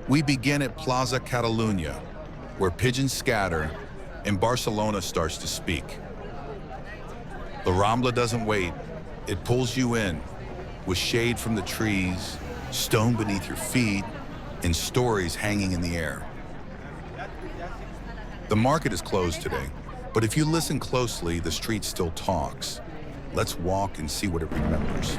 We begin at Plaça Catalunya, where pigeons scatter and Barcelona starts to speak. The Rambla doesn't wait. It pulls you in with shade from the trees, stone beneath your feet, and stories hanging in the air. The market is closed today, but if you listen closely, the street still talks. Let's walk and see what it remembers.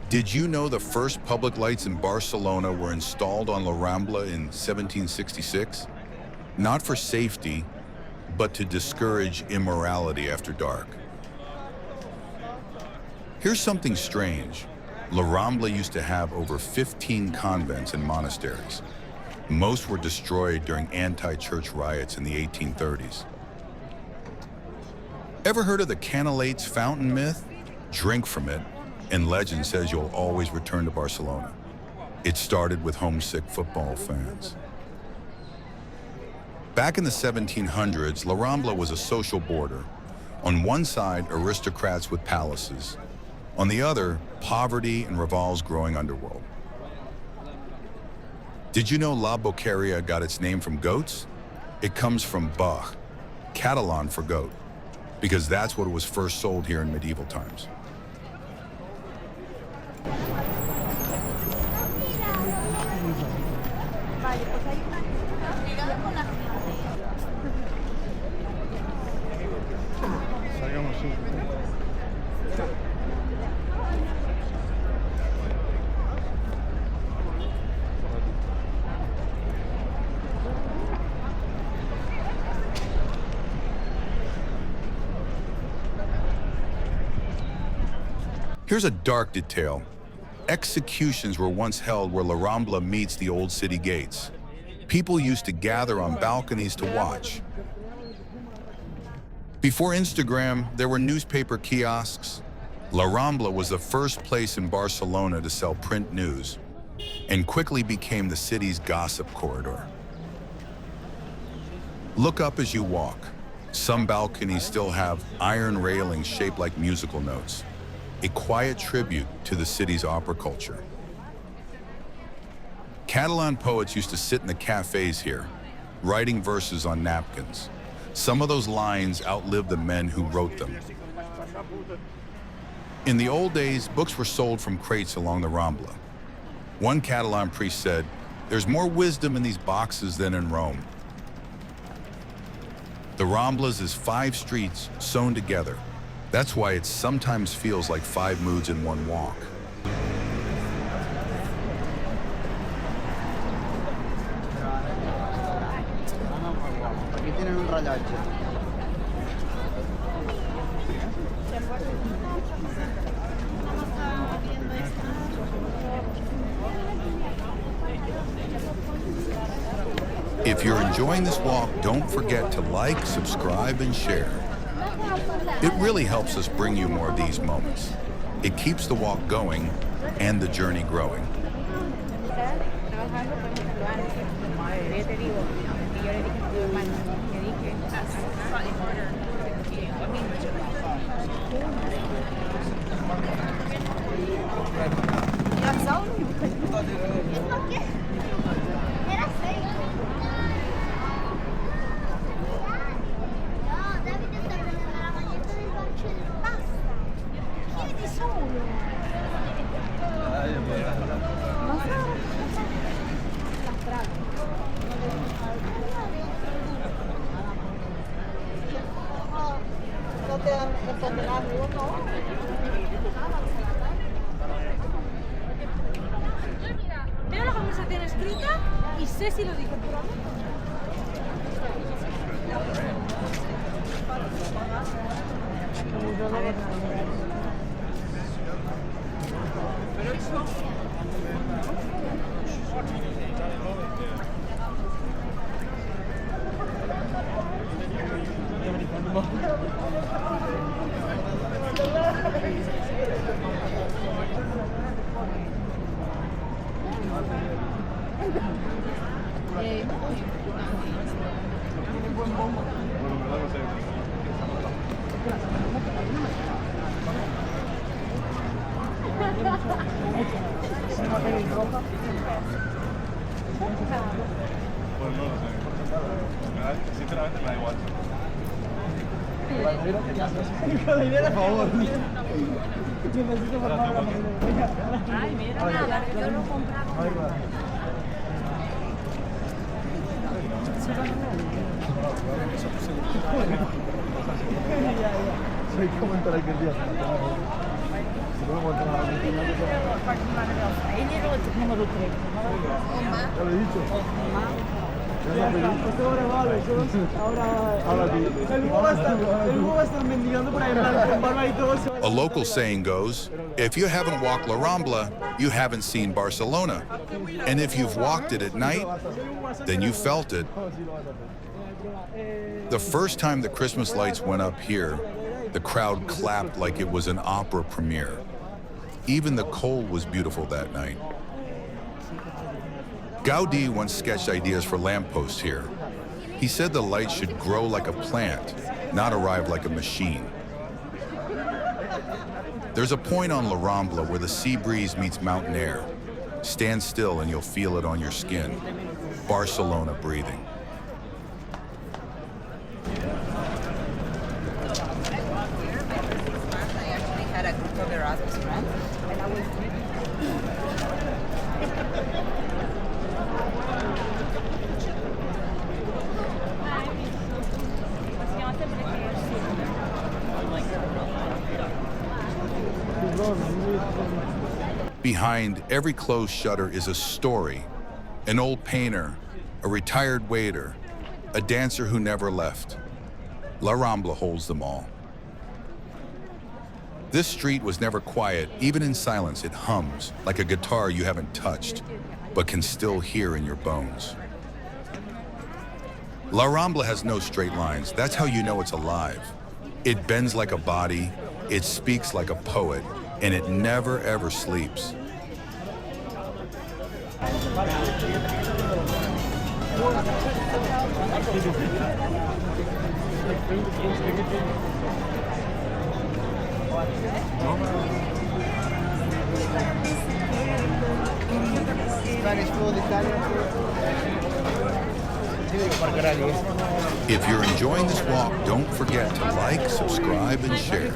Did you know the first public lights in Barcelona were installed on La Rambla in 1766? Not for safety, but to discourage immorality after dark. Here's something strange. La Rambla used to have over 15 convents and monasteries. Most were destroyed during anti-church riots in the 1830s. Ever heard of the Canalate's fountain myth? Drink from it, and legend says you'll always return to Barcelona. It started with homesick football fans. Back in the 1700s, La Rambla was a social border. On one side, aristocrats with palaces. On the other, poverty and Raval's growing underworld. Did you know La Boqueria got its name from goats? It comes from Bach, Catalan for goat, because that's what it was first sold here in medieval times. Here's a dark detail. Executions were once held where La Rambla meets the old city gates. People used to gather on balconies to watch. Before Instagram, there were newspaper kiosks. La Rambla was the first place in Barcelona to sell print news and quickly became the city's gossip corridor. Look up as you walk. Some balconies still have iron railings shaped like musical notes, a quiet tribute to the city's opera culture. Catalan poets used to sit in the cafes here, writing verses on napkins. Some of those lines outlived the men who wrote them. In the old days, books were sold from crates along the Rambla. One Catalan priest said, "There's more wisdom in these boxes than in Rome." The Ramblas is 5 streets sewn together. That's why it sometimes feels like 5 moods in one walk. If you're enjoying this walk, don't forget to like, subscribe, and share. It really helps us bring you more of these moments. It keeps the walk going and the journey growing. Veo la conversación escrita y sé si lo dijo puramente. Pero eso... Sinceramente me da igual. Por favor. Ay, mira, nada, que yo lo compraba. Soy como entrar aquel día. Ya lo he dicho. El Hugo va a estar mendigando por ahí con barba y todo. A local saying goes, if you haven't walked La Rambla, you haven't seen Barcelona. And if you've walked it at night, then you felt it. The first time the Christmas lights went up here, the crowd clapped like it was an opera premiere. Even the coal was beautiful that night. Gaudí once sketched ideas for lampposts here. He said the lights should grow like a plant, not arrive like a machine. There's a point on La Rambla where the sea breeze meets mountain air. Stand still and you'll feel it on your skin. Barcelona breathing. I actually had a group of Erasmus friends, and I was Behind every closed shutter is a story. An old painter, a retired waiter, a dancer who never left. La Rambla holds them all. This street was never quiet. Even in silence, it hums like a guitar you haven't touched, but can still hear in your bones. La Rambla has no straight lines. That's how you know it's alive. It bends like a body, it speaks like a poet, and it never ever sleeps. If you're enjoying this walk, don't forget to like, subscribe, and share.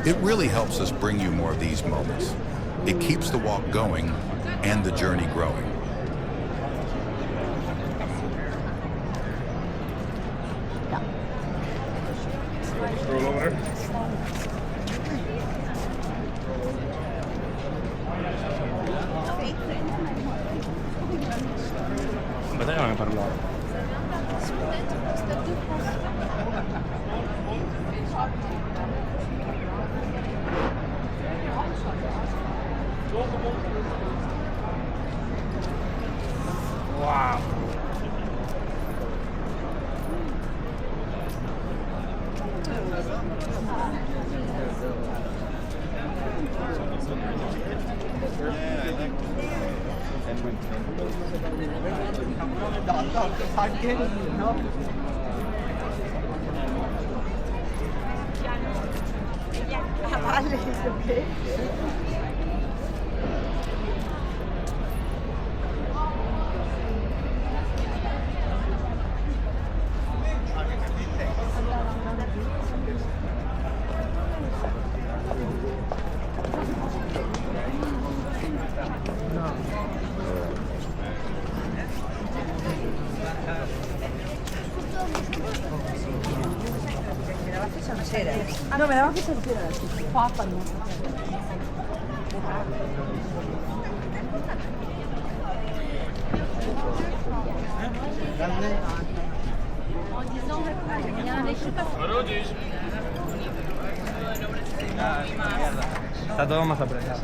It really helps us bring you more of these moments. It keeps the walk going and the journey growing. Stroll over there. Aspetta che non ne parlavo. Wow. No, me daban que sortear. Papa, no. Está todo más apretado.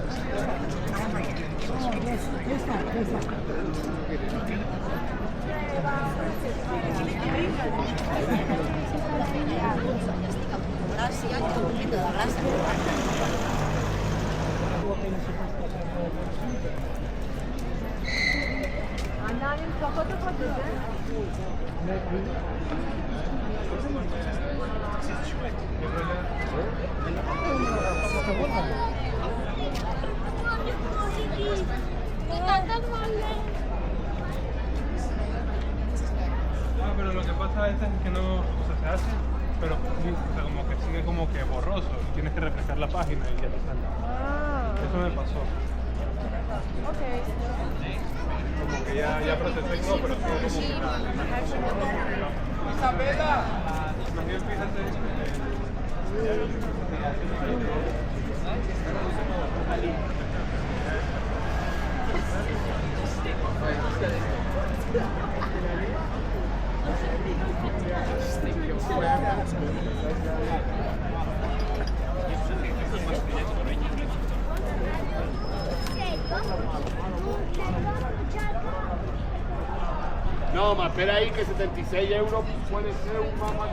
Pero lo que pasa es que no, o sea, se hace, pero o sea, como que sigue como que borroso. Tienes que refrescar la página y ya te sale. Eso me pasó. Como que ya procesé y todo, pero sigue como que Isabela. Más bien fíjate. No, ma espera ahí que 76 euros puede ser un mamá.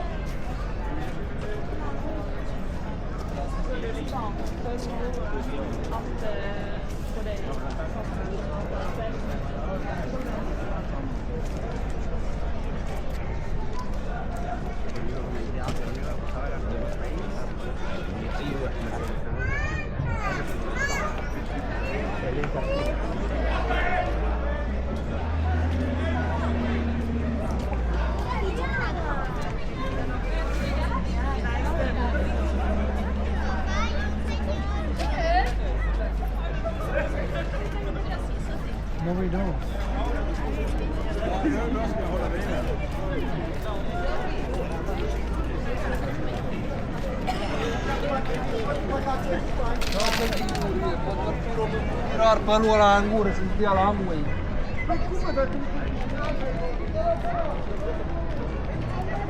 Tirar paluola ancora, si dia la muoi.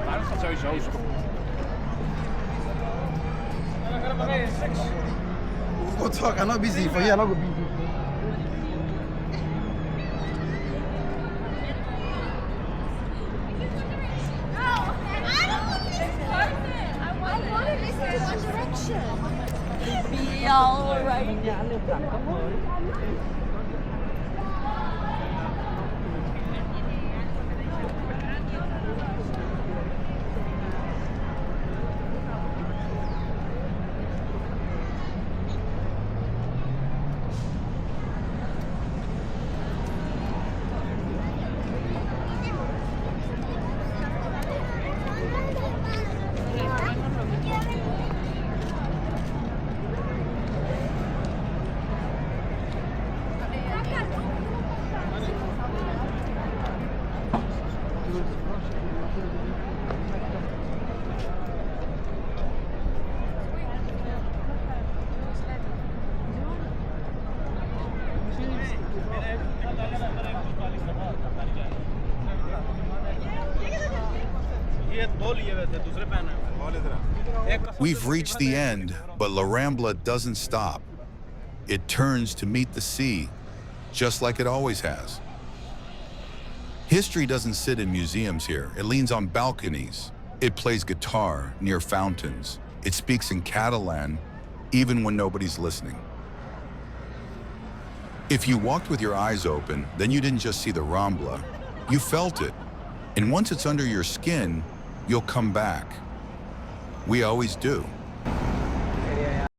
Maar dat gaat sowieso stoppen. Kutoka no busy, for you no go busy. Be all right. We've reached the end, but La Rambla doesn't stop. It turns to meet the sea, just like it always has. History doesn't sit in museums here. It leans on balconies. It plays guitar near fountains. It speaks in Catalan, even when nobody's listening. If you walked with your eyes open, then you didn't just see the Rambla, you felt it. And once it's under your skin, you'll come back. We always do.